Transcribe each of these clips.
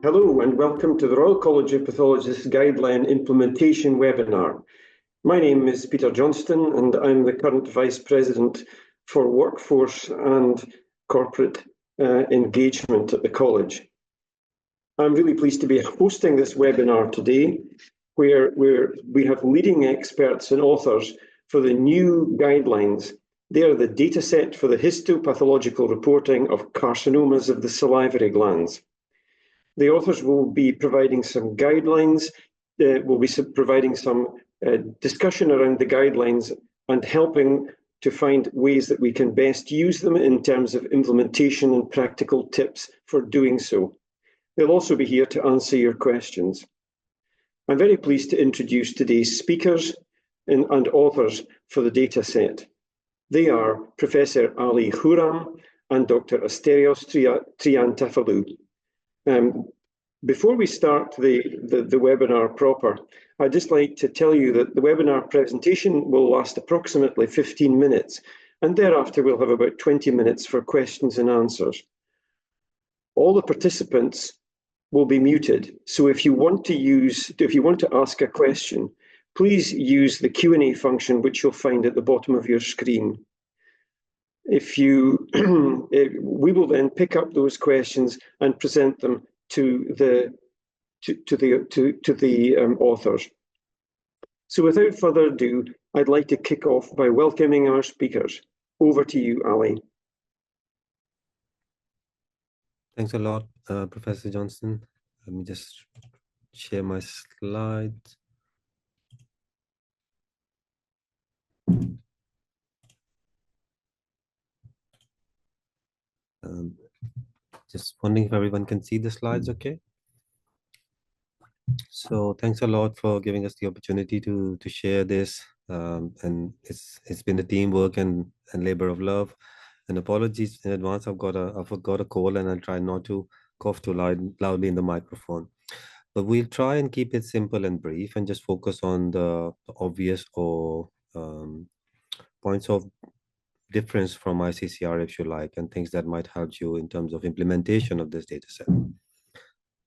Hello and welcome to the Royal College of Pathologists Guideline Implementation webinar. My name is Peter Johnston and I'm the current Vice President for Workforce and Corporate Engagement at the College. I'm really pleased to be hosting this webinar today where we have leading experts and authors for the new guidelines. They are the dataset for the histopathological reporting of carcinomas of the salivary glands. The authors will be providing some guidelines, will be providing some discussion around the guidelines and helping to find ways that we can best use them in terms of implementation and practical tips for doing so. They'll also be here to answer your questions. I'm very pleased to introduce today's speakers and authors for the dataset. They are Professor Ali Khurram and Dr. Asterios Triantafyllou. Before we start the webinar proper, I'd just like to tell you that the webinar presentation will last approximately 15 minutes, and thereafter we'll have about 20 minutes for questions and answers. All the participants will be muted, so if you want to ask a question, please use the Q&A function which you'll find at the bottom of your screen. We will then pick up those questions and present them to the authors. So without further ado, I'd like to kick off by welcoming our speakers. Over to you, Ali. Thanks a lot, Professor Johnston. Let me just share my slides. Just wondering if everyone can see the slides okay. So thanks a lot for giving us the opportunity to share this. And it's been a teamwork and labor of love. And apologies in advance, I've got a cold and I'll try not to cough too loudly in the microphone. But we'll try and keep it simple and brief and just focus on the obvious or points of difference from ICCR, if you like, and things that might help you in terms of implementation of this data set.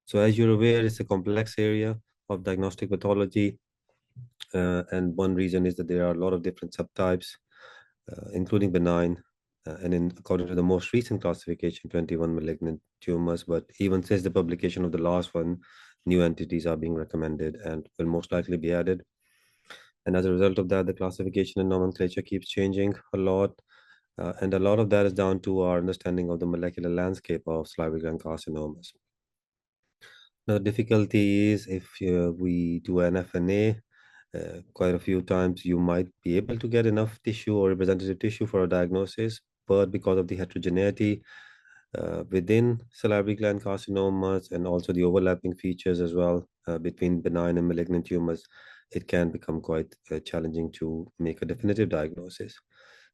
So as you're aware, it's a complex area of diagnostic pathology. And one reason is that there are a lot of different subtypes, including benign, according to the most recent classification, 21 malignant tumors. But even since the publication of the last one, new entities are being recommended and will most likely be added. And as a result of that, the classification and nomenclature keeps changing a lot. And a lot of that is down to our understanding of the molecular landscape of salivary gland carcinomas. Now, the difficulty is if we do an FNA, quite a few times you might be able to get enough tissue or representative tissue for a diagnosis, but because of the heterogeneity within salivary gland carcinomas and also the overlapping features as well between benign and malignant tumors, it can become quite challenging to make a definitive diagnosis.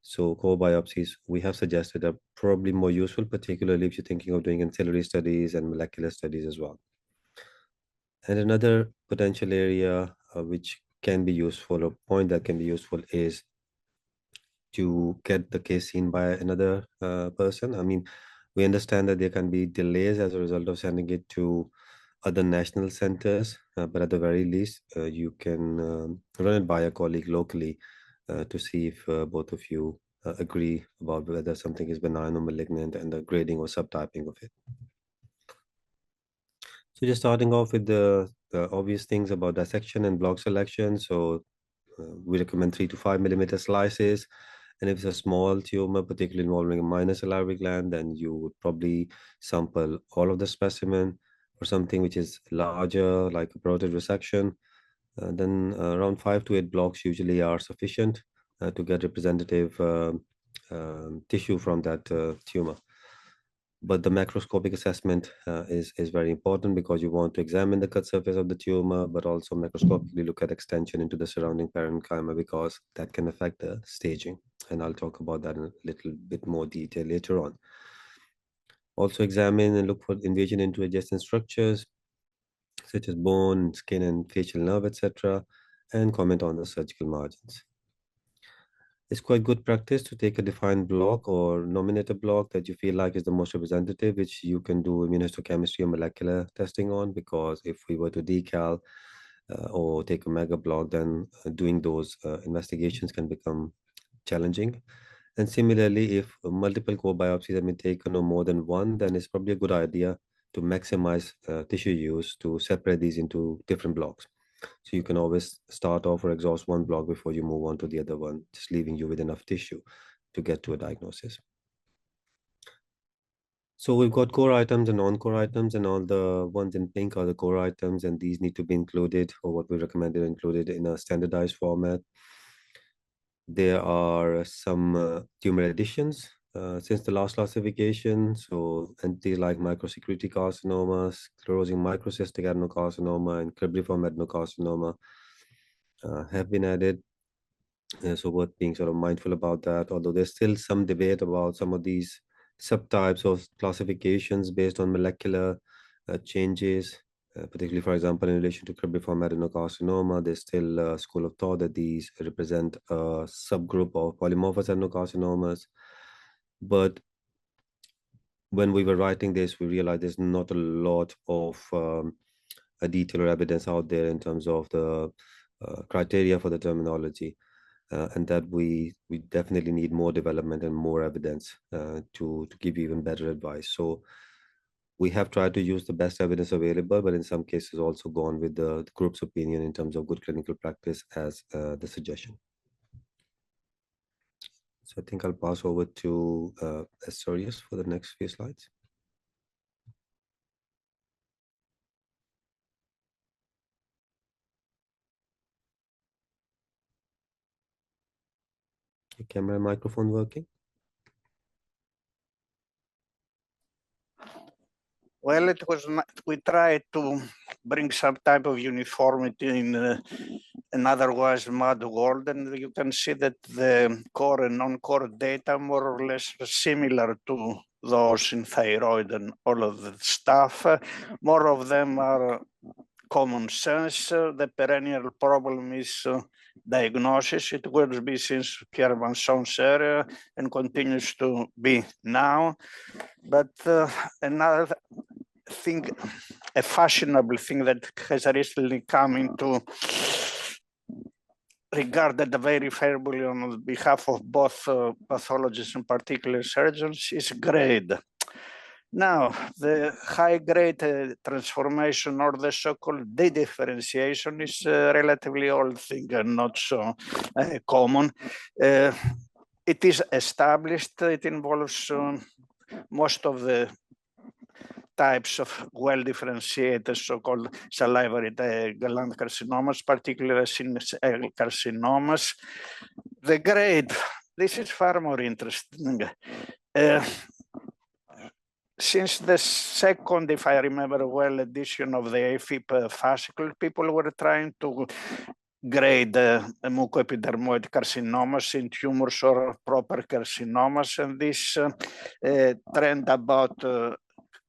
So core biopsies, we have suggested, are probably more useful, particularly if you're thinking of doing ancillary studies and molecular studies as well. And another potential area which can be useful, or point that can be useful, is to get the case seen by another person. I mean, we understand that there can be delays as a result of sending it to other national centers, but at the very least, you can run it by a colleague locally to see if both of you agree about whether something is benign or malignant and the grading or subtyping of it. So just starting off with the obvious things about dissection and block selection. So we recommend 3 to 5 millimeter slices. And if it's a small tumor, particularly involving a minor salivary gland, then you would probably sample all of the specimen. For something which is larger, like a parotid resection, then around 5 to 8 blocks usually are sufficient to get representative tissue from that tumor. But the macroscopic assessment is very important because you want to examine the cut surface of the tumor, but also macroscopically look at extension into the surrounding parenchyma, because that can affect the staging. And I'll talk about that in a little bit more detail later on. Also examine and look for invasion into adjacent structures, such as bone, skin, and facial nerve, etc., and comment on the surgical margins. It's quite good practice to take a defined block or nominate a block that you feel like is the most representative, which you can do immunohistochemistry or molecular testing on, because if we were to decal or take a mega block, then doing those investigations can become challenging. And similarly, if multiple core biopsies have been taken or more than one, then it's probably a good idea to maximize tissue use to separate these into different blocks. So you can always start off or exhaust one block before you move on to the other one, just leaving you with enough tissue to get to a diagnosis. So we've got core items and non-core items, and all the ones in pink are the core items, and these need to be included, or what we recommended included, in a standardized format. There are some tumor additions since the last classification. So entities like microsecretory carcinomas, sclerosing microcystic adenocarcinoma, and cribriform adenocarcinoma have been added. So worth being sort of mindful about that, although there's still some debate about some of these subtypes of classifications based on molecular changes, particularly, for example, in relation to cribriform adenocarcinoma. There's still a school of thought that these represent a subgroup of polymorphous adenocarcinomas. But when we were writing this, we realized there's not a lot of detail or evidence out there in terms of the criteria for the terminology. And that we definitely need more development and more evidence to give you even better advice. So we have tried to use the best evidence available, but in some cases also gone with the group's opinion in terms of good clinical practice as the suggestion. So I think I'll pass over to Asterios for the next few slides. Camera and microphone working? Well, it was we tried to bring some type of uniformity in an otherwise mad world, and you can see that the core and non-core data more or less similar to those in thyroid and all of the stuff. More of them are common sense. The perennial problem is diagnosis. It will be since Pierre Vincent's area and continues to be now. But another thing, a fashionable thing that has recently come into regarded very favorably on behalf of both pathologists and particular surgeons is grade. Now, the high-grade transformation or the so-called dedifferentiation is a relatively old thing and not so common. It is established. It involves most of the types of well-differentiated so-called salivary gland carcinomas, particularly carcinomas. The grade, this is far more interesting. Since the second, if I remember well, edition of the AFib fascicle, people were trying to grade mucoepidermoid carcinomas in tumors or proper carcinomas, and this trend about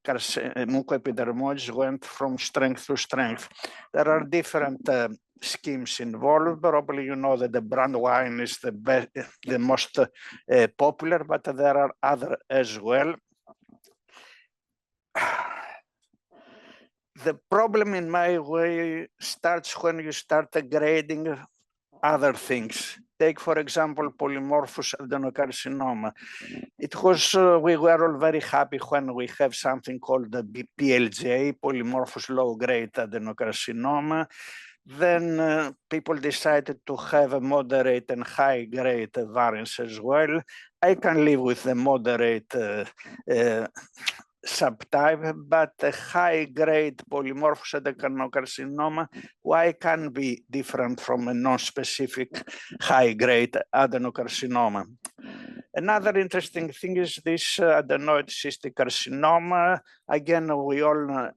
mucoepidermoids went from strength to strength. There are different schemes involved. Probably you know that the brand wine is the most popular, but there are other as well. The problem in my way starts when you start grading other things. Take, for example, polymorphous adenocarcinoma. It was, we were all very happy when we have something called the PLGA, polymorphous low-grade adenocarcinoma. Then people decided to have a moderate and high-grade variants as well. I can live with the moderate subtype, but a high-grade polymorphous adenocarcinoma, why can be different from a non-specific high-grade adenocarcinoma? Another interesting thing is this adenoid cystic carcinoma. Again, we all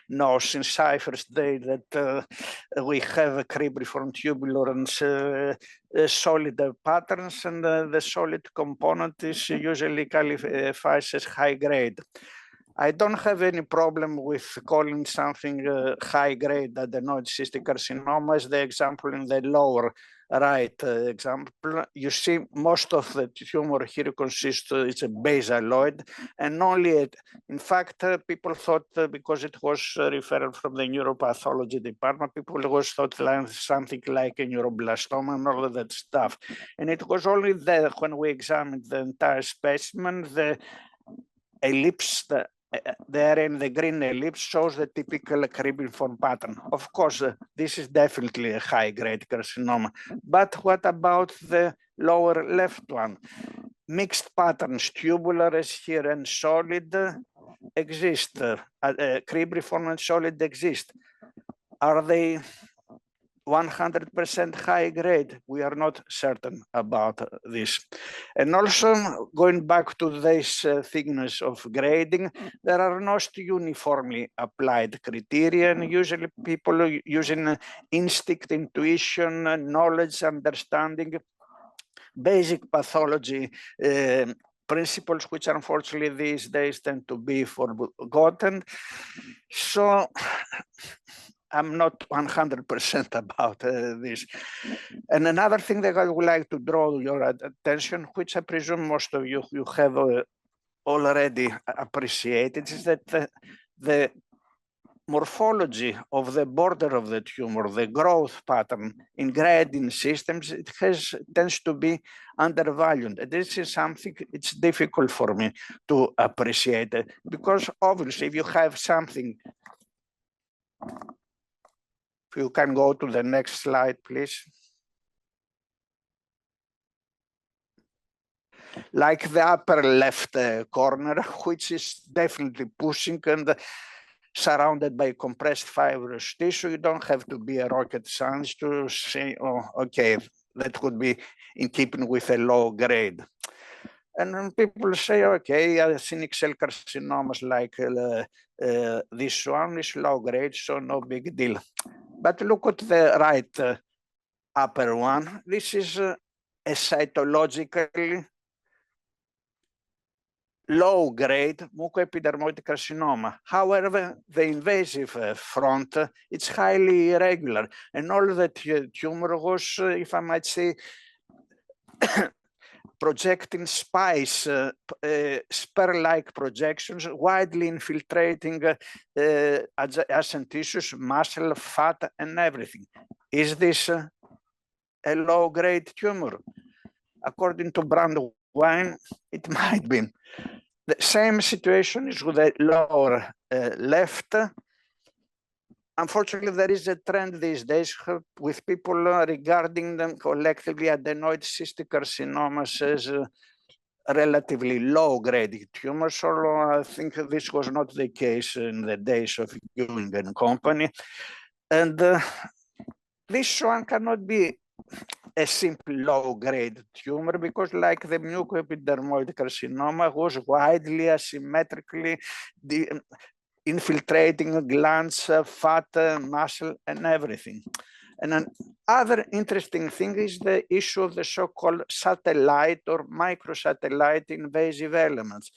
know since Cypher's day that we have a cribriform tubular and solid patterns, and the solid component is usually qualified as high grade. I don't have any problem with calling something high-grade adenoid cystic carcinoma as the example in the lower right example. You see most of the tumor here consists, it's a basaloid, and only, in fact, people thought because it was referred from the neuropathology department, people was thought like something like a neuroblastoma and all of that stuff. And it was only there when we examined the entire specimen, the ellipse, there in the green ellipse shows the typical cribriform pattern. Of course, this is definitely a high-grade carcinoma. But what about the lower left one? Mixed patterns, tubular as here and solid exist. Cribriform and solid exist. Are they 100% high grade? We are not certain about this. And also going back to this thickness of grading, there are not uniformly applied criteria, and usually people using instinct, intuition, knowledge, understanding, basic pathology principles, which unfortunately these days tend to be forgotten. So I'm not 100% about this. And another thing that I would like to draw your attention, which I presume most of you have already appreciated, is that the morphology of the border of the tumor, the growth pattern in grading systems, it tends to be undervalued. This is something it's difficult for me to appreciate, because obviously if you have something, if you can go to the next slide, please. Like the upper left corner, which is definitely pushing and surrounded by compressed fibrous tissue. You don't have to be a rocket scientist to say, oh, okay, that would be in keeping with a low grade. And then people say, okay, actinic cell carcinomas like this one is low grade, so no big deal. But look at the right upper one. This is a cytologically low grade mucoepidermoid carcinoma. However, the invasive front, it's highly irregular. And all the tumor was, if I might say, projecting spice, spur-like projections, widely infiltrating adjacent tissues, muscle, fat, and everything. Is this a low-grade tumor? According to Brandwein, it might be. The same situation is with the lower left. Unfortunately, there is a trend these days with people regarding them collectively adenoid cystic carcinomas as relatively low-grade tumors, although I think this was not the case in the days of Ewing and company. And this one cannot be a simple low-grade tumor, because like the mucoepidermoid carcinoma was widely asymmetrically infiltrating glands, fat, muscle, and everything. And another interesting thing is the issue of the so-called satellite or microsatellite invasive elements.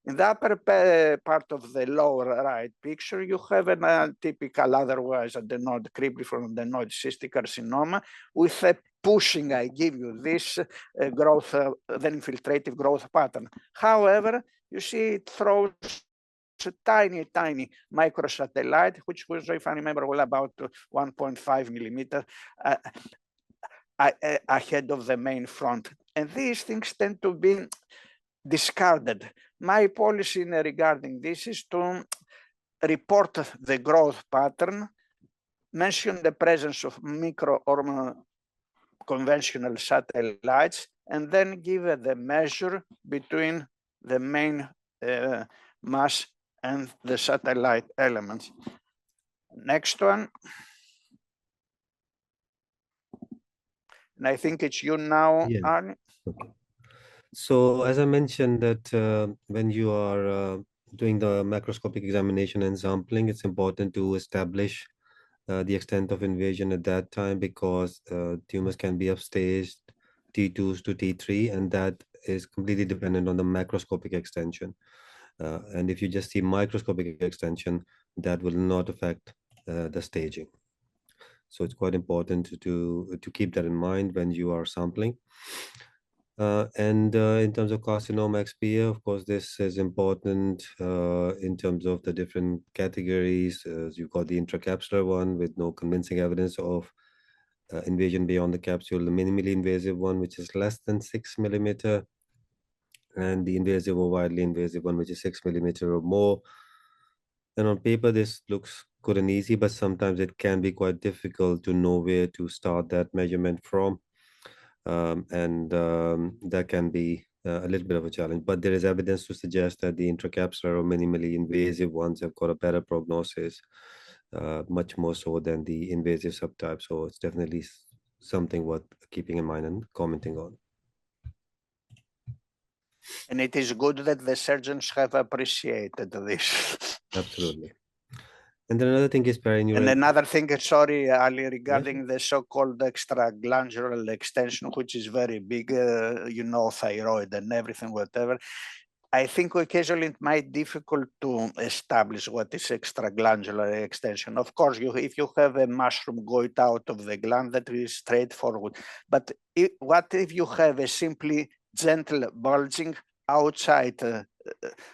In the upper part of the lower right picture, you have a typical otherwise adenoid cribriform adenoid cystic carcinoma with a pushing, I give you this growth, the infiltrative growth pattern. However, you see it throws a tiny microsatellite, which was, if I remember well, about 1.5 millimeter ahead of the main front. And these things tend to be discarded. My policy regarding this is to report the growth pattern, mention the presence of micro or conventional satellites, and then give the measure between the main mass and the satellite elements. Next one. And I think it's you now, Yeah. Arne. Okay. So as I mentioned that when you are doing the macroscopic examination and sampling, it's important to establish the extent of invasion at that time, because tumors can be upstaged T2s to T3, and that is completely dependent on the macroscopic extension. And if you just see microscopic extension, that will not affect the staging. So it's quite important to keep that in mind when you are sampling. And in terms of carcinoma XPA, of course, this is important in terms of the different categories. You've got the intracapsular one with no convincing evidence of invasion beyond the capsule, the minimally invasive one, which is less than 6 millimeter, and the invasive or widely invasive one, which is 6 millimeter or more. And on paper, this looks good and easy, but sometimes it can be quite difficult to know where to start that measurement from. That can be a little bit of a challenge, but there is evidence to suggest that the intracapsular or minimally invasive ones have got a better prognosis, much more so than the invasive subtype. So it's definitely something worth keeping in mind and commenting on. And it is good that the surgeons have appreciated this. Absolutely. And then another thing is perineural. And another thing, sorry, Ali, regarding the so-called extraglandular extension, which is very big, you know, thyroid and everything, whatever. I think occasionally it might be difficult to establish what is extraglandular extension. Of course, if you have a mushroom going out of the gland, that is straightforward. But what if you have a simply gentle bulging outside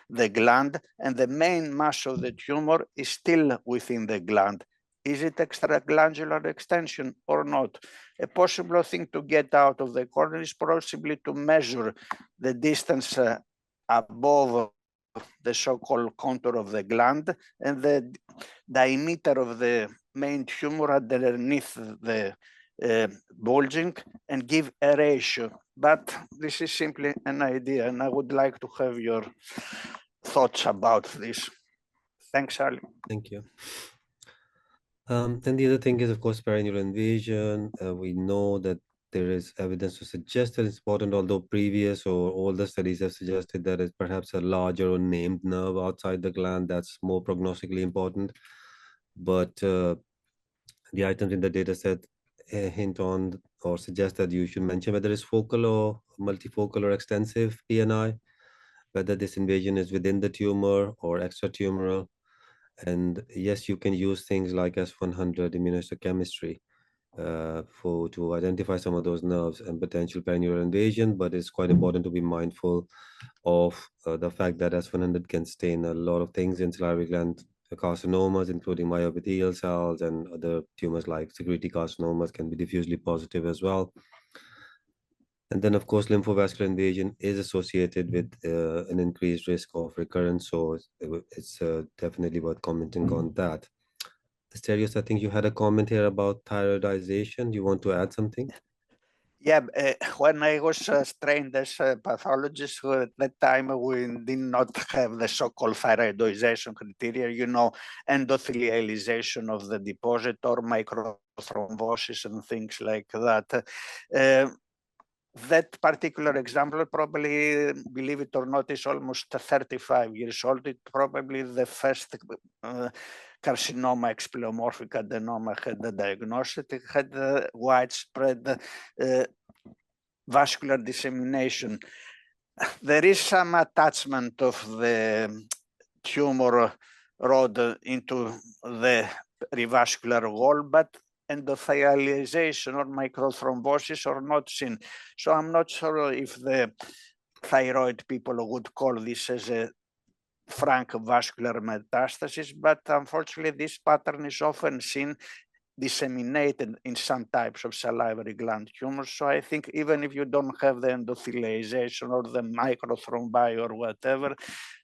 the gland and the main mass of the tumor is still within the gland? Is it extraglandular extension or not? A possible thing to get out of the corner is possibly to measure the distance above the so-called contour of the gland and the diameter of the main tumor underneath the bulging and give a ratio. But this is simply an idea, and I would like to have your thoughts about this. Thanks, Ali. Thank you. And the other thing is, of course, perineural invasion. We know that there is evidence to suggest that it's important, although previous or all the studies have suggested that it's perhaps a larger or named nerve outside the gland that's more prognostically important. But the items in the data set hint on or suggest that you should mention whether it's focal or multifocal or extensive PNI, whether this invasion is within the tumor or extratumoral. And yes, you can use things like S100 immunohistochemistry to identify some of those nerves and potential perineural invasion, but it's quite important to be mindful of the fact that S100 can stain a lot of things in salivary gland carcinomas, including myoepithelial cells, and other tumors like secretory carcinomas can be diffusely positive as well. And then, of course, lymphovascular invasion is associated with an increased risk of recurrence. So it's definitely worth commenting on that. Asterios, I think you had a comment here about thyroidization. Do you want to add something? Yeah, when I was trained as a pathologist, at that time we did not have the so-called thyroidization criteria, you know, endothelialization of the deposit or microthrombosis and things like that. That particular example, probably, believe it or not, is almost 35 years old. It's probably the first carcinoma explomorphic adenoma had the diagnosis. It had widespread vascular dissemination. There is some attachment of the tumor rod into the revascular wall, but endothelialization or microthrombosis are not seen. So I'm not sure if the thyroid people would call this as a frank vascular metastasis, but unfortunately this pattern is often seen disseminated in some types of salivary gland tumors. So I think even if you don't have the endothelialization or the microthrombi or whatever,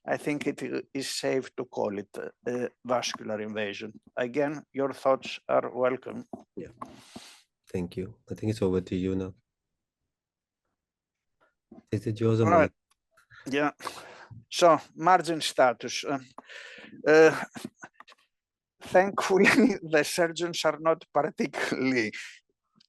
I think it is safe to call it vascular invasion. Again, your thoughts are welcome. Yeah. Thank you. I think it's over to you now. Is it yours or mine? Right. Yeah. So margin status. Thankfully, the surgeons are not particularly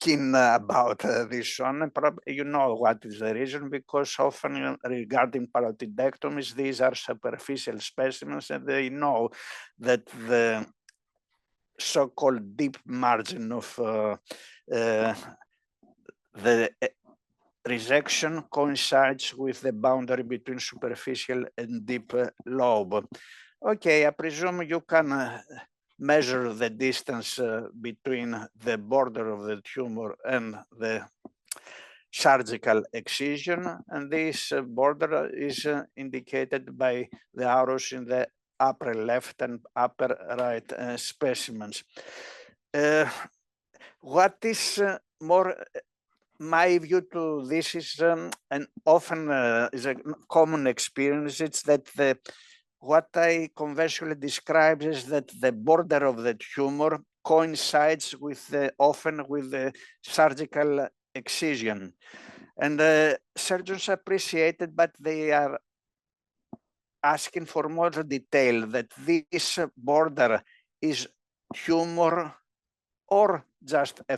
keen about this one. You know what is the reason, because often regarding parotidectomies, these are superficial specimens, and they know that the so-called deep margin of the resection coincides with the boundary between superficial and deep lobe. Okay, I presume you can measure the distance between the border of the tumor and the surgical excision, and this border is indicated by the arrows in the upper left and upper right specimens. What is more my view to this is, and often is a common experience, it's that what I conventionally describe is that the border of the tumor coincides with often with the surgical excision. And surgeons appreciate it, but they are asking for more detail, that this border is tumor or just a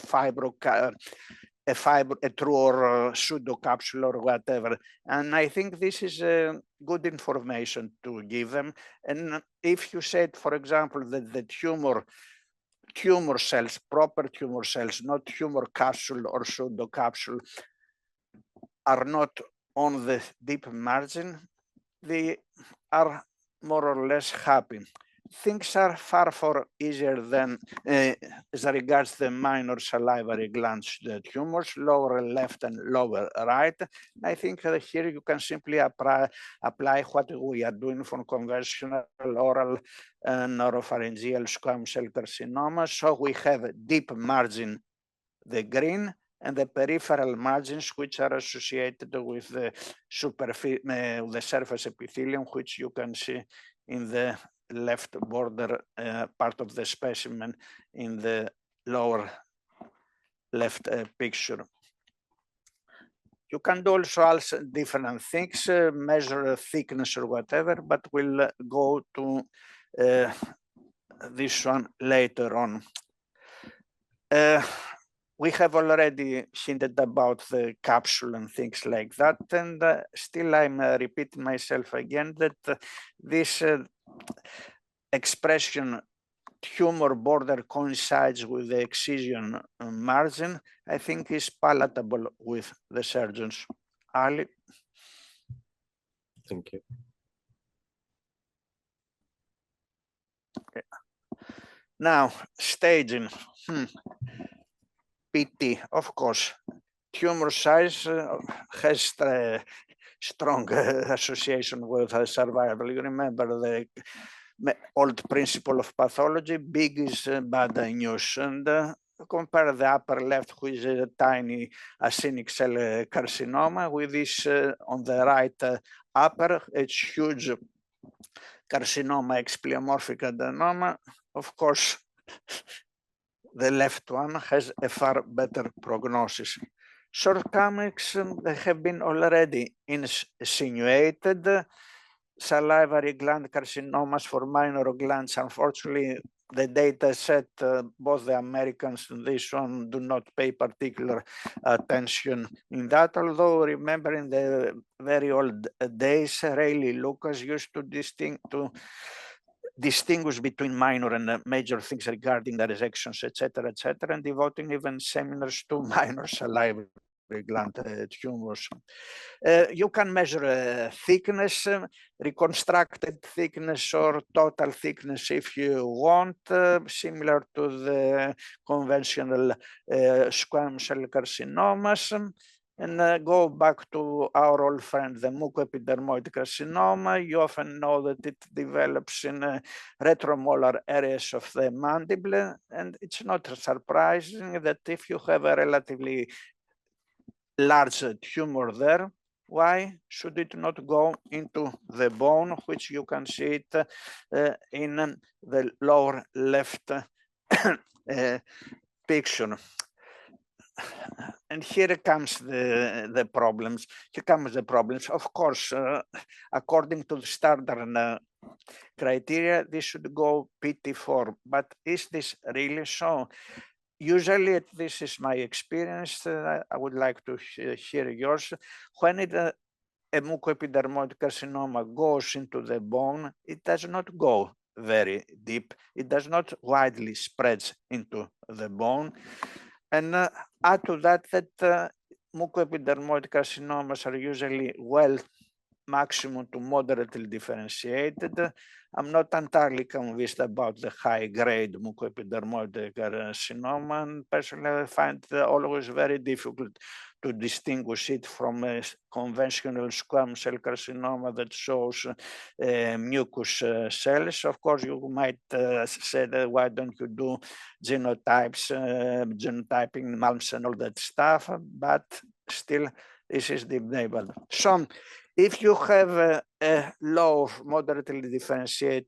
true or pseudo capsule or whatever. And I think this is good information to give them. And if you said, for example, that the tumor cells, proper tumor cells, not tumor capsule or pseudo capsule, are not on the deep margin, they are more or less happy. Things are far easier than as regards the minor salivary glands, the tumors, lower left and lower right. I think here you can simply apply what we are doing for conventional oral neuropharyngeal squamous cell carcinoma. So we have a deep margin, the green, and the peripheral margins, which are associated with the surface epithelium, which you can see in the left border part of the specimen in the lower left picture. You can do also different things, measure thickness or whatever, but we'll go to this one later on. We have already hinted about the capsule and things like that, and still I'm repeating myself again that this expression tumor border coincides with the excision margin, I think is palatable with the surgeons. Ali? Thank you. Okay. Now, staging. PT, of course. Tumor size has a strong association with survival. You remember the old principle of pathology, big is bad news. And compare the upper left, which is a tiny acinic cell carcinoma, with this on the right upper, it's huge carcinoma, expliomorphic adenoma. Of course, the left one has a far better prognosis. Shortcomings have been already insinuated. Salivary gland carcinomas for minor glands, unfortunately, the data set, both the Americans and this one do not pay particular attention in that, although remember in the very old days, Rayleigh Lucas used to distinguish between minor and major things regarding the resections, etc., and devoting even seminars to minor salivary gland tumors. You can measure thickness, reconstructed thickness or total thickness if you want, similar to the conventional squamous cell carcinomas. And go back to our old friend, the mucoepidermoid carcinoma. You often know that it develops in retromolar areas of the mandible, and it's not surprising that if you have a relatively large tumor there, why should it not go into the bone, which you can see it in the lower left picture. And here comes the problems. Here comes the problems. Of course, according to the standard criteria, this should go PT4. But is this really so? Usually, this is my experience. I would like to hear yours. When a mucoepidermoid carcinoma goes into the bone, it does not go very deep. It does not widely spread into the bone. And add to that mucoepidermoid carcinomas are usually maximum to moderately differentiated. I'm not entirely convinced about the high-grade mucoepidermoid carcinoma, and personally I find it always very difficult to distinguish it from a conventional squamous cell carcinoma that shows mucus cells. Of course, you might say that why don't you do genotypes, genotyping, mumps and all that stuff, but still this is debatable. So if you have a low, moderately differentiated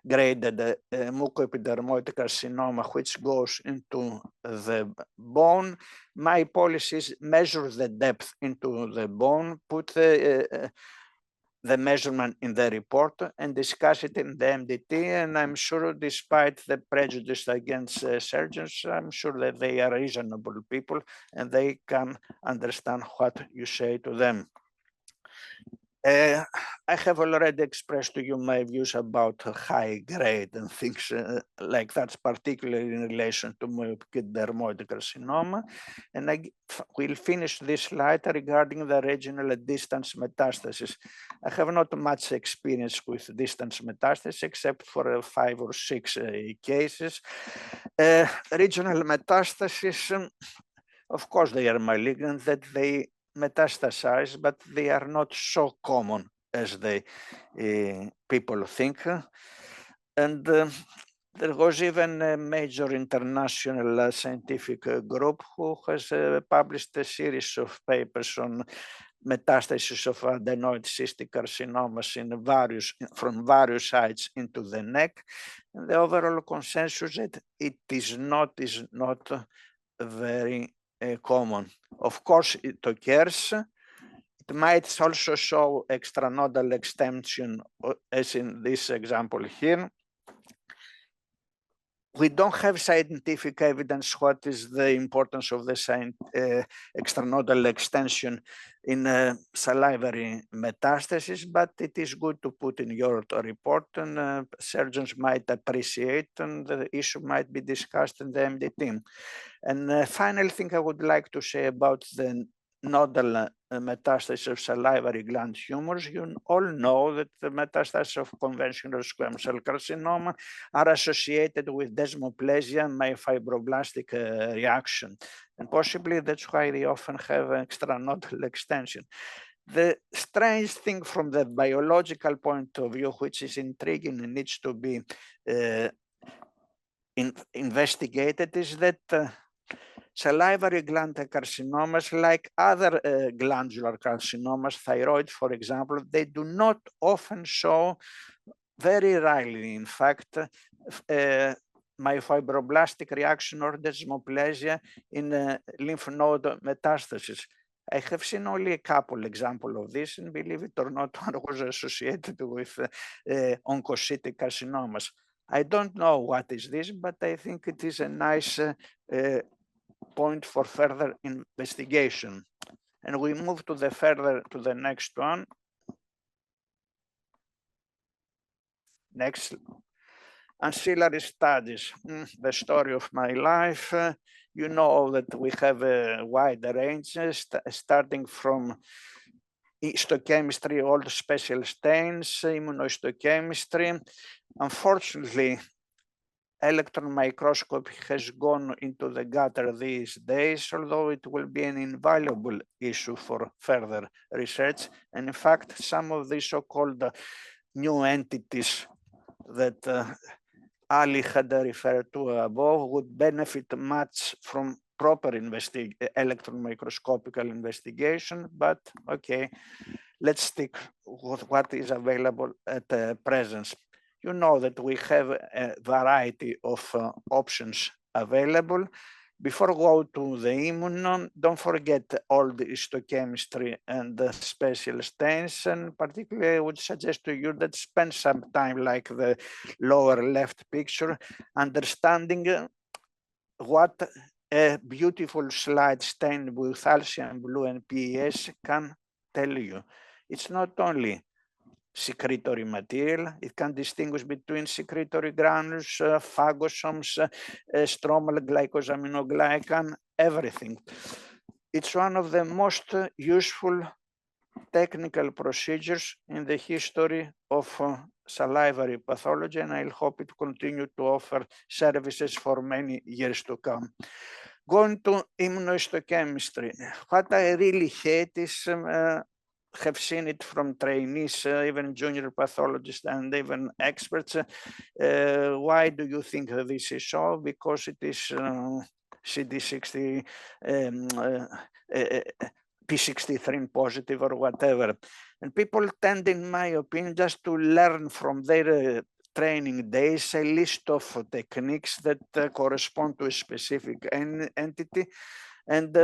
graded mucoepidermoid carcinoma which goes into the bone, my policy is measure the depth into the bone, put the measurement in the report and discuss it in the MDT, and I'm sure despite the prejudice against surgeons, I'm sure that they are reasonable people and they can understand what you say to them. I have already expressed to you my views about high grade and things like that, particularly in relation to mucoepidermoid carcinoma. And I will finish this slide regarding the regional and distance metastasis. I have not much experience with distance metastasis except for 5 or 6 cases. Regional metastasis, of course, they are malignant, that they metastasize, but they are not so common as the people think. And there was even a major international scientific group who has published a series of papers on metastasis of adenoid cystic carcinomas in from various sites into the neck. And the overall consensus that it is not very common. Of course, it occurs. It might also show extranodal extension, as in this example here. We don't have scientific evidence what is the importance of the extranodal extension in salivary metastasis, but it is good to put in your report, and surgeons might appreciate, and the issue might be discussed in the MDT. And final thing I would like to say about the nodal metastasis of salivary gland tumors. You all know that the metastasis of conventional squamous cell carcinoma are associated with desmoplasia and myofibroblastic reaction. And possibly that's why they often have extranodal extension. The strange thing from the biological point of view, which is intriguing and needs to be investigated, is that salivary gland carcinomas, like other glandular carcinomas, thyroid, for example, they do not often show, very rarely, in fact, myofibroblastic reaction or desmoplasia in lymph node metastasis. I have seen only a couple examples of this, and believe it or not, one was associated with oncocytic carcinomas. I don't know what is this, but I think it is a nice point for further investigation. And we move to the next one. Next, ancillary studies, the story of my life. You know that we have a wide range, starting from histochemistry, all the special stains, immunohistochemistry. Unfortunately, electron microscopy has gone into the gutter these days, although it will be an invaluable issue for further research. And in fact, some of these so-called new entities that Ali had referred to above would benefit much from proper electron microscopical investigation, but okay, let's stick with what is available at present. You know that we have a variety of options available. Before we go to the immune, don't forget all the histochemistry and the special stains, and particularly I would suggest to you that spend some time, like the lower left picture, understanding what a beautiful slide stained with Alcian blue and PES can tell you. It's not only secretory material, it can distinguish between secretory granules, phagosomes, stromal glycosaminoglycan, everything. It's one of the most useful technical procedures in the history of salivary pathology, and I hope it continue to offer services for many years to come. Going to immunohistochemistry, what I really hate is have seen it from trainees, even junior pathologists and even experts. Why do you think this is so? Because it is CD60, P63 positive or whatever. And people tend, in my opinion, just to learn from their training days a list of techniques that correspond to a specific entity, and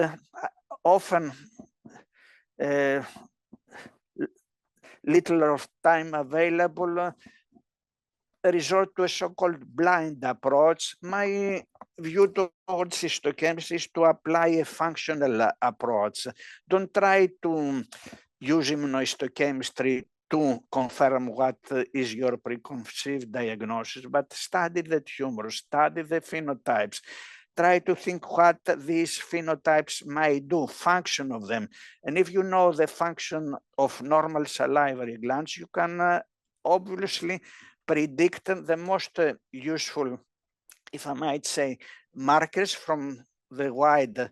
often little of time available, resort to a so-called blind approach. My view towards histochemistry is to apply a functional approach. Don't try to use immunohistochemistry to confirm what is your preconceived diagnosis, but study the tumor, study the phenotypes. Try to think what these phenotypes might do, function of them. And if you know the function of normal salivary glands, you can obviously predict the most useful, if I might say, markers from the wide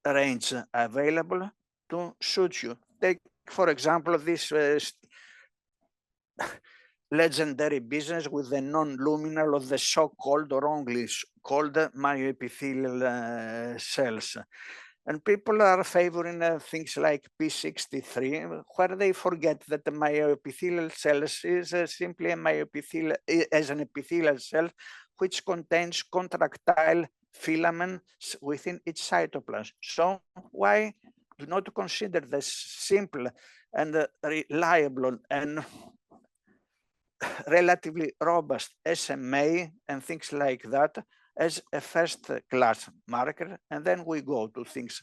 range available to suit you. Take, for example, this legendary business with the non-luminal of the so-called, or wrongly called, myoepithelial cells. And people are favoring things like P63, where they forget that the myoepithelial cells is simply a myoepithelial, as an epithelial cell, which contains contractile filaments within its cytoplasm. So why do not consider the simple and reliable and relatively robust SMA and things like that as a first-class marker, and then we go to things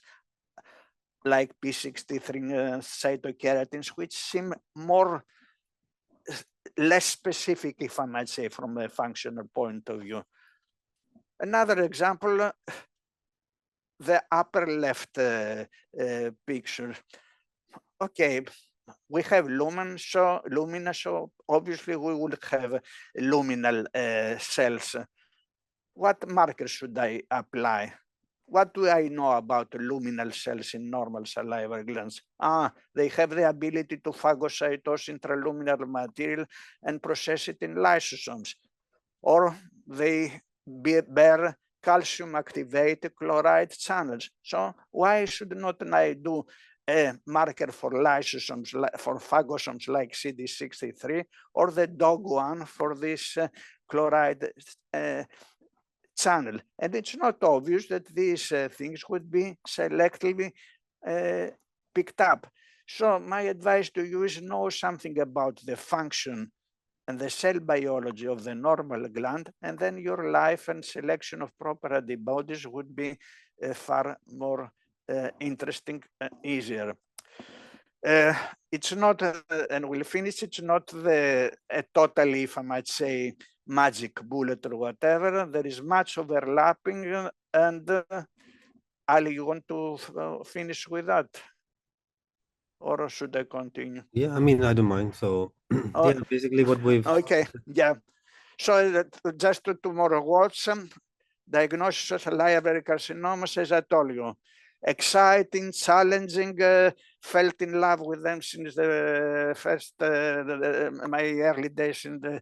like P63 cytokeratins, which seem less specific, if I might say, from a functional point of view. Another example, the upper left picture. Okay, we have lumina, so obviously we will have luminal cells. What marker should I apply? What do I know about luminal cells in normal salivary glands? They have the ability to phagocytose intraluminal material and process it in lysosomes. Or they bear calcium activated chloride channels. So why should not I do a marker for lysosomes, for phagosomes like CD63, or the dog one for this chloride channel? And it's not obvious that these things would be selectively picked up. So my advice to you is know something about the function and the cell biology of the normal gland, and then your life and selection of proper antibodies would be far more interesting and easier. It's not, and we'll finish, it's not a totally, if I might say, magic bullet or whatever. There is much overlapping, and Ali, you want to finish with that? Or should I continue? Yeah, I mean, I don't mind. So yeah, basically what we've... Okay, yeah. So just two more words. Diagnosis of salivary carcinomas, as I told you, exciting, challenging, felt in love with them since the first, my early days in the,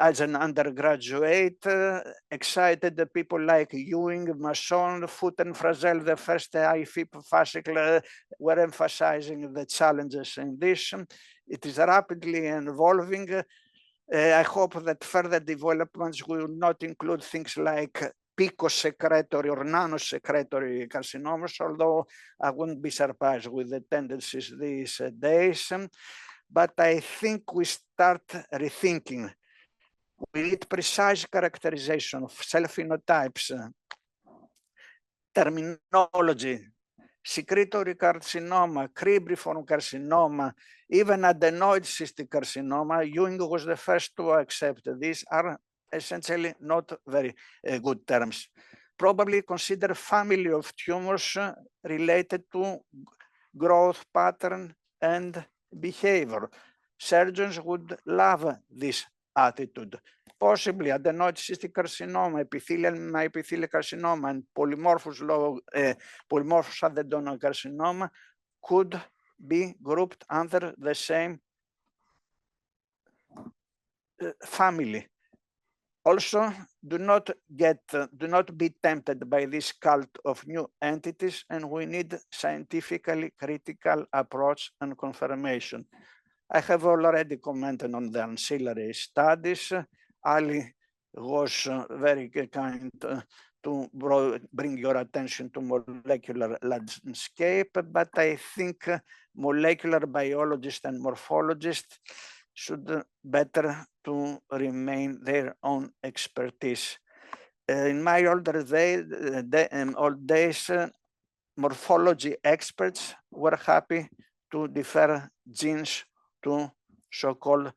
as an undergraduate. Excited the people like Ewing, Masson, Foot and Frazel, the first IFIP fascicle, were emphasizing the challenges in this. It is rapidly evolving. I hope that further developments will not include things like picosecretory or nanosecretory carcinomas, although I wouldn't be surprised with the tendencies these days. But I think we start rethinking. We need precise characterization of cell phenotypes, terminology, secretory carcinoma, cribriform carcinoma, even adenoid cystic carcinoma. Ewing was the first to accept these are essentially not very good terms. probably consider family of tumors related to growth pattern and behavior. Surgeons would love this attitude. Possibly adenoid cystic carcinoma, epithelial carcinoma, and polymorphous adenocarcinoma could be grouped under the same family. Also, do not be tempted by this cult of new entities, and we need scientifically critical approach and confirmation. I have already commented on the ancillary studies. Ali was very kind to bring your attention to molecular landscape, but I think molecular biologists and morphologists should better to remain their own expertise. In my old days, morphology experts were happy to defer genes to so-called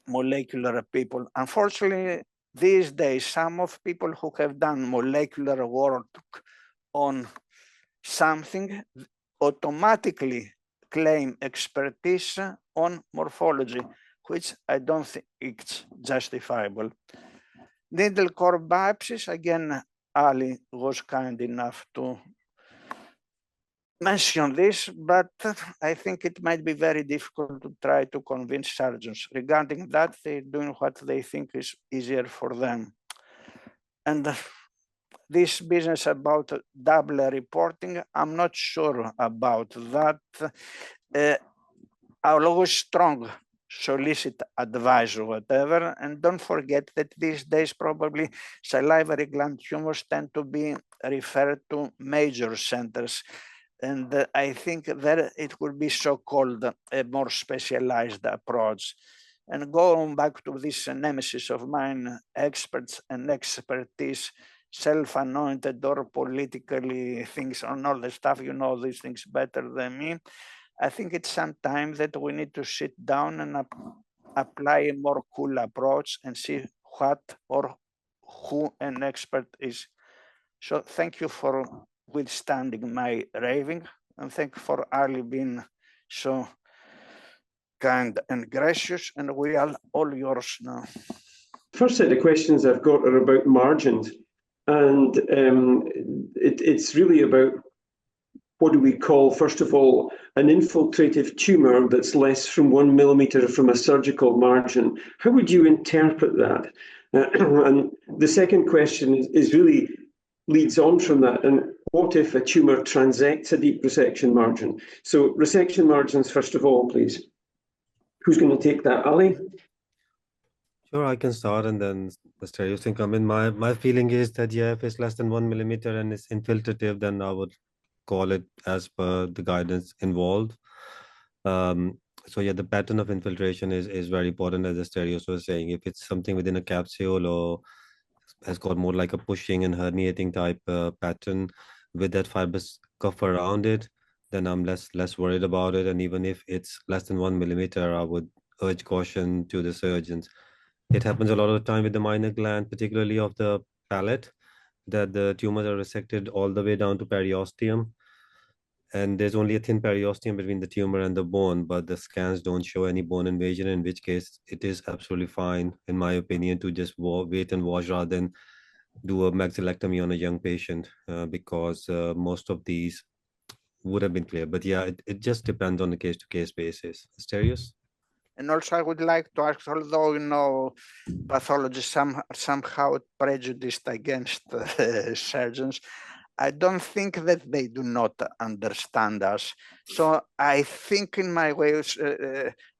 molecular people. Unfortunately, these days, some of people who have done molecular work on something automatically claim expertise on morphology, which I don't think it's justifiable. Needle core biopsies, again, Ali was kind enough to mention this, but I think it might be very difficult to try to convince surgeons. Regarding that, they're doing what they think is easier for them. And this business about double reporting, I'm not sure about that. I'll always strong solicit advice or whatever, and don't forget that these days probably salivary gland tumors tend to be referred to major centers. And I think that it will be so-called a more specialized approach. And going back to this nemesis of mine, experts and expertise, self-anointed or politically things on all the stuff, you know these things better than me. I think it's some time that we need to sit down and apply a more cool approach and see what or who an expert is. So thank you for withstanding my raving, and thank you for Ali being so kind and gracious, and we are all yours now. First set of questions I've got are about margins, and it's really about what do we call, first of all, an infiltrative tumour that's less from 1 millimetre from a surgical margin. How would you interpret that? And the second question is really leads on from that. And what if a tumour transects a deep resection margin? So resection margins, first of all, please. Who's going to take that, Ali? Sure, I can start and then Asterios can come in. My feeling is that, yeah, if it's less than 1 millimetre and it's infiltrative, then I would call it as per the guidance involved. So yeah, the pattern of infiltration is very important, as Asterios was saying. If it's something within a capsule or has got more like a pushing and herniating type pattern with that fibrous cuff around it, then I'm less worried about it. And even if it's less than 1 millimetre, I would urge caution to the surgeons. It happens a lot of the time with the minor gland, particularly of the palate, that the tumors are resected all the way down to periosteum. And there's only a thin periosteum between the tumor and the bone, but the scans don't show any bone invasion, in which case it is absolutely fine, in my opinion, to just wait and watch rather than do a maxillectomy on a young patient, because most of these would have been clear. But yeah, it just depends on the case-to-case basis. Asterios? And also I would like to ask, although, you know, pathologists somehow prejudiced against surgeons, I don't think that they do not understand us. So I think in my way,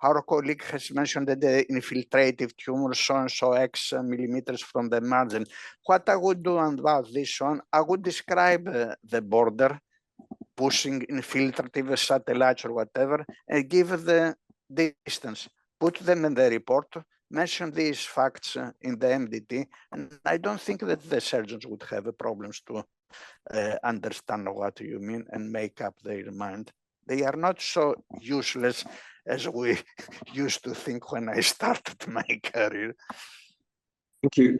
our colleague has mentioned that the infiltrative tumor so-and-so X millimeters from the margin. What I would do about this one, I would describe the border, pushing infiltrative satellites or whatever, and give the distance, put them in the report, mention these facts in the MDT, and I don't think that the surgeons would have problems to understand what you mean and make up their mind. They are not so useless as we used to think when I started my career. Thank you.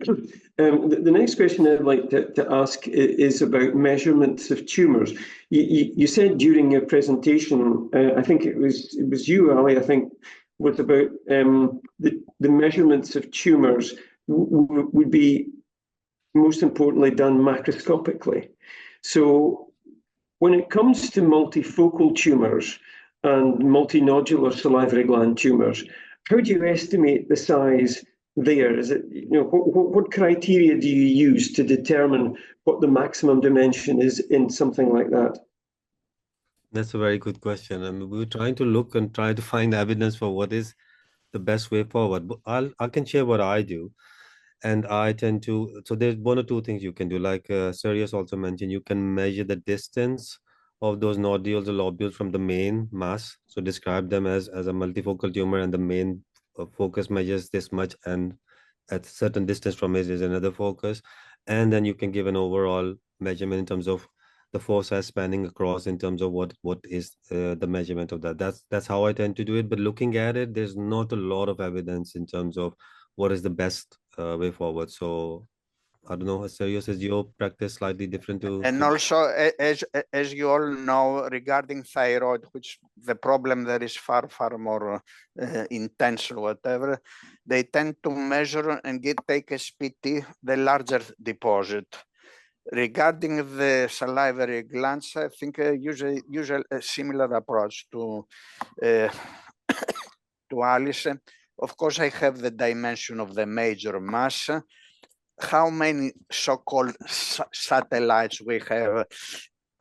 The next question I'd like to ask is about measurements of tumours. You said during your presentation, I think it was you, Ali, I think, was about the measurements of tumours would be most importantly done macroscopically. So when it comes to multifocal tumours and multinodular salivary gland tumours, how do you estimate the size there? Is it, what criteria do you use to determine what the maximum dimension is in something like that? That's a very good question. I mean, we were trying to look and try to find evidence for what is the best way forward. But I can share what I do. And I tend to, so there's one or two things you can do. Like Asterios also mentioned, you can measure the distance of those nodules or lobules from the main mass. So describe them as a multifocal tumor, and the main focus measures this much, and at a certain distance from it is another focus. And then you can give an overall measurement in terms of the foci spanning across, in terms of what is the measurement of that. That's how I tend to do it. But looking at it, there's not a lot of evidence in terms of what is the best way forward. So I don't know, Asterios, is your practice slightly different to? And also, as you all know, regarding thyroid, which the problem there is far more intense or whatever, they tend to measure and take a SPT, the larger deposit. Regarding the salivary glands, I think usually a similar approach to to Alice. Of course, I have the dimension of the major mass. How many so-called satellites we have?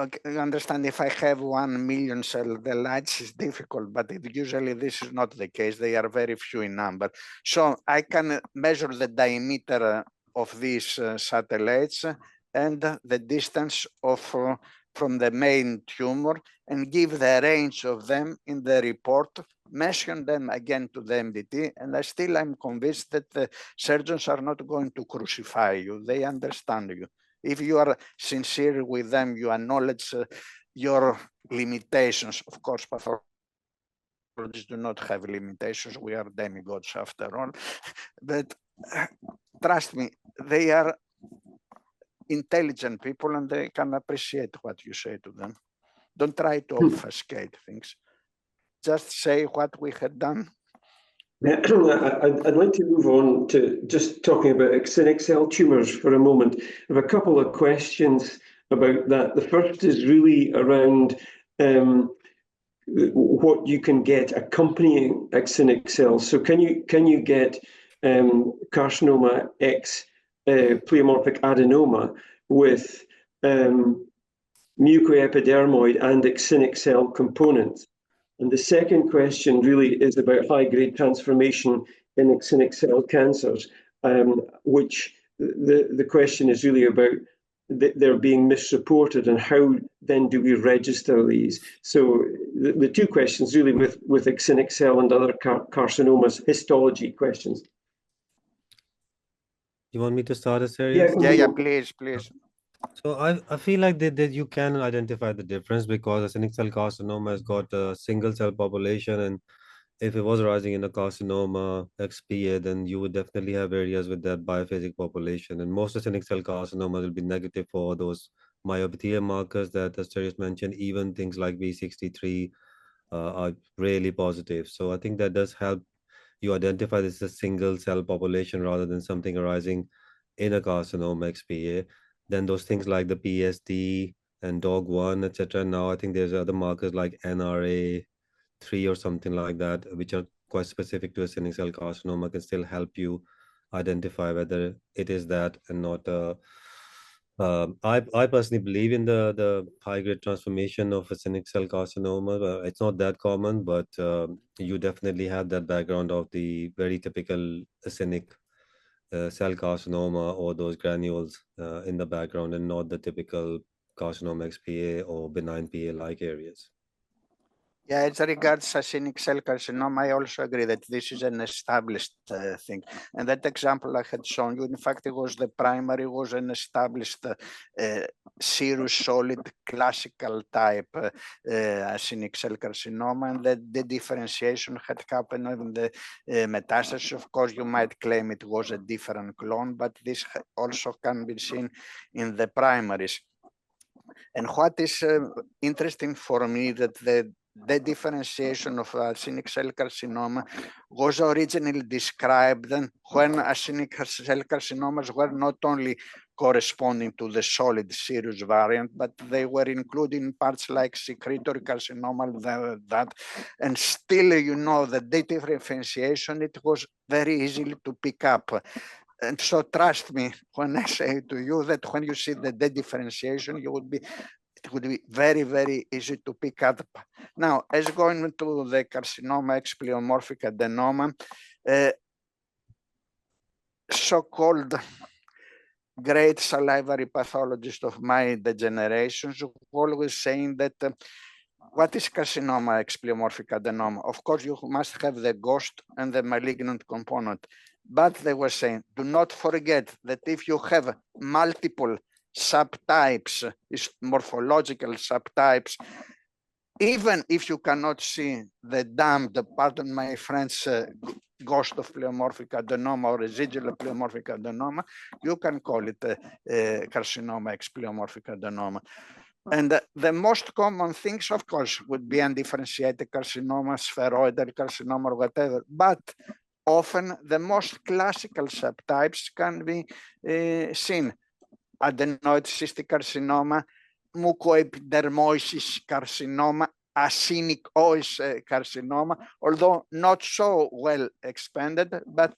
Okay, you understand, if I have 1 million satellites, it's difficult, but usually this is not the case. They are very few in number. So I can measure the diameter of these satellites and the distance of from the main tumor, and give the range of them in the report, mention them again to the MDT, and I'm convinced that the surgeons are not going to crucify you. They understand you. If you are sincere with them, you acknowledge your limitations. Of course, pathologists do not have limitations. We are demigods after all. But trust me, they are intelligent people and they can appreciate what you say to them. Don't try to obfuscate things. Just say what we had done. Yeah, I'd like to move on to just talking about actinic cell tumours for a moment. I have a couple of questions about that. The first is really around what you can get accompanying actinic cells. So can you get carcinoma X pleomorphic adenoma with mucoepidermoid and actinic cell components? And the second question really is about high-grade transformation in actinic cell cancers, which the question is really about they're being misreported, and how then do we register these? So the two questions really with actinic cell and other carcinomas, histology questions. You want me to start, Asterios? Yeah, please. So I feel like that you can identify the difference, because actinic cell carcinoma has got a single cell population, and if it was arising in a carcinoma XPA, then you would definitely have areas with that biphasic population. And most actinic cell carcinomas will be negative for those myoepithelial markers that Asterios mentioned. Even things like V63 are really positive. So I think that does help you identify this as a single cell population rather than something arising in a carcinoma XPA. Then those things like the PSD and DOG1, etc. Now I think there's other markers like NRA3 or something like that, which are quite specific to actinic cell carcinoma, can still help you identify whether it is that and not. I personally believe in the high-grade transformation of actinic cell carcinoma. It's not that common, but you definitely have that background of the very typical actinic cell carcinoma or those granules in the background, and not the typical carcinoma XPA or benign PA-like areas. Yeah, as regards actinic cell carcinoma, I also agree that this is an established thing. And that example I had shown you, in fact, it was the primary, was an established serous solid classical type actinic cell carcinoma, and that the differentiation had happened in the metastasis. Of course, you might claim it was a different clone, but this also can be seen in the primaries. And what is interesting for me that the differentiation of actinic cell carcinoma was originally described when actinic cell carcinomas were not only corresponding to the solid serous variant, but they were including parts like secretory carcinoma, and still, you know, the differentiation, it was very easily to pick up. And so trust me when I say to you that when you see the differentiation, it would be very, very easy to pick up. Now, as going to the carcinoma ex pleomorphic adenoma, so-called great salivary pathologist of my generations always saying that what is carcinoma ex pleomorphic adenoma? Of course, you must have the ghost and the malignant component. But they were saying, do not forget that if you have multiple subtypes, morphological subtypes, even if you cannot see the damned, pardon my French, ghost of pleomorphic adenoma or residual pleomorphic adenoma, you can call it a carcinoma ex pleomorphic adenoma. And the most common things, of course, would be undifferentiated carcinoma, spheroidal carcinoma, or whatever. But often the most classical subtypes can be seen. Adenoid cystic carcinoma, mucoepidermosis carcinoma, acinic os carcinoma, although not so well expanded, but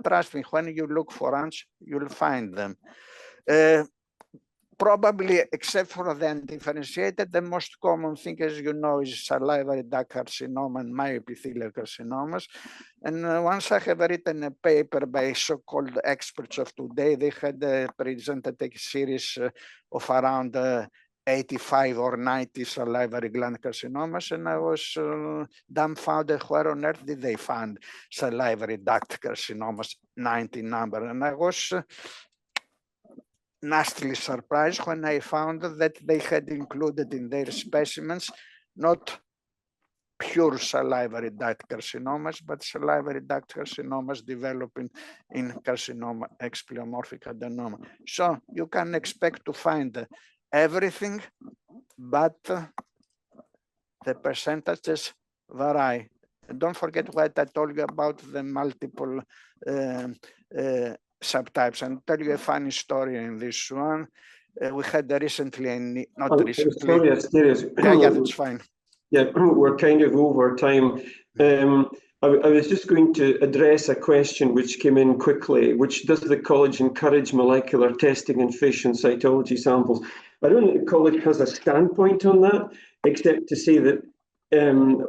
trust me, when you look for ants, you'll find them. Probably, except for the undifferentiated, the most common thing, as you know, is salivary duct carcinoma and myoepithelial carcinomas. And once I have written a paper by so-called experts of today, they had presented a series of around 85 or 90 salivary gland carcinomas, and I was dumbfounded where on earth did they find salivary duct carcinomas, 90 number. And I was nastily surprised when I found that they had included in their specimens not pure salivary duct carcinomas, but salivary duct carcinomas developing in carcinoma ex pleomorphic adenoma. So you can expect to find everything, but the percentages vary. And don't forget what I told you about the multiple subtypes. And tell you a funny story in this one. We had recently, not recently. Sorry, Asterios. Yeah, that's fine. Yeah, we're kind of over time. I was just going to address a question which came in quickly, which does the college encourage molecular testing in fish and cytology samples? I don't think the college has a standpoint on that, except to say that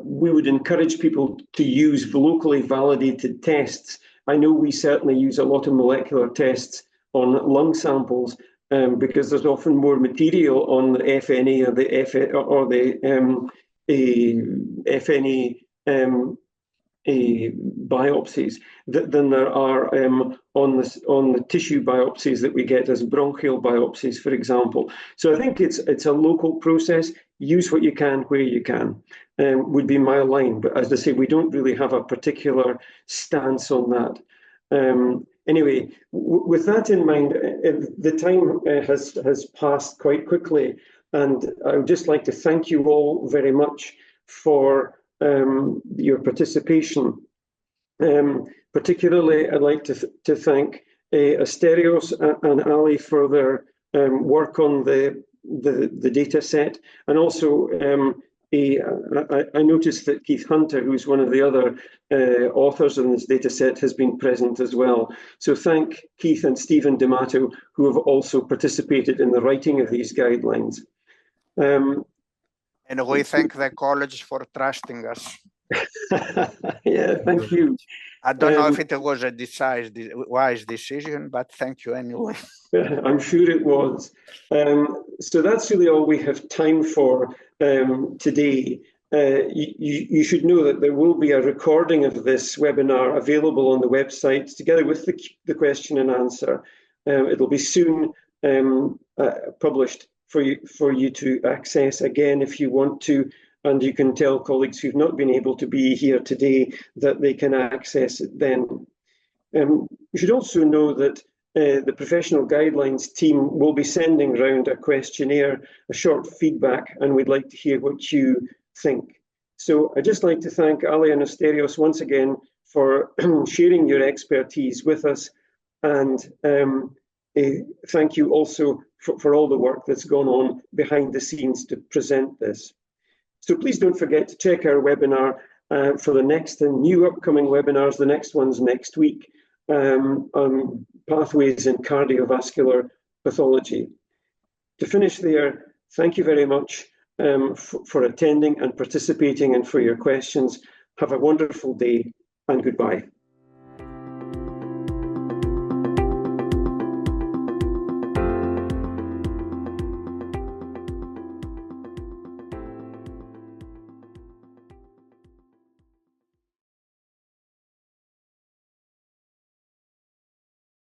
we would encourage people to use locally validated tests. I know we certainly use a lot of molecular tests on lung samples because there's often more material on the FNA or the FNA biopsies than there are on the tissue biopsies that we get as bronchial biopsies, for example. So I think it's a local process. Use what you can where you can, would be my line. But as I say, we don't really have a particular stance on that. Anyway, with that in mind, the time has passed quite quickly, and I would just like to thank you all very much for your participation. Particularly, I'd like to thank Asterios and Ali for their work on the data set, and also I noticed that Keith Hunter, who's one of the other authors in this data set, has been present as well. So thank Keith and Stephen Damato, who have also participated in the writing of these guidelines. And we thank the college for trusting us. Yeah, thank you. I don't know if it was a wise decision, but thank you anyway. I'm sure it was. So that's really all we have time for today. You should know that there will be a recording of this webinar available on the website together with the question and answer. It'll be soon published for you to access again if you want to, and you can tell colleagues who've not been able to be here today that they can access it then. You should also know that the professional guidelines team will be sending round a questionnaire, a short feedback, and we'd like to hear what you think. So I'd just like to thank Ali and Asterios once again for sharing your expertise with us, and thank you also for all the work that's gone on behind the scenes to present this. So please don't forget to check our webinar for the next and new upcoming webinars. The next one's next week on pathways in cardiovascular pathology. To finish there, thank you very much for attending and participating and for your questions. Have a wonderful day and goodbye.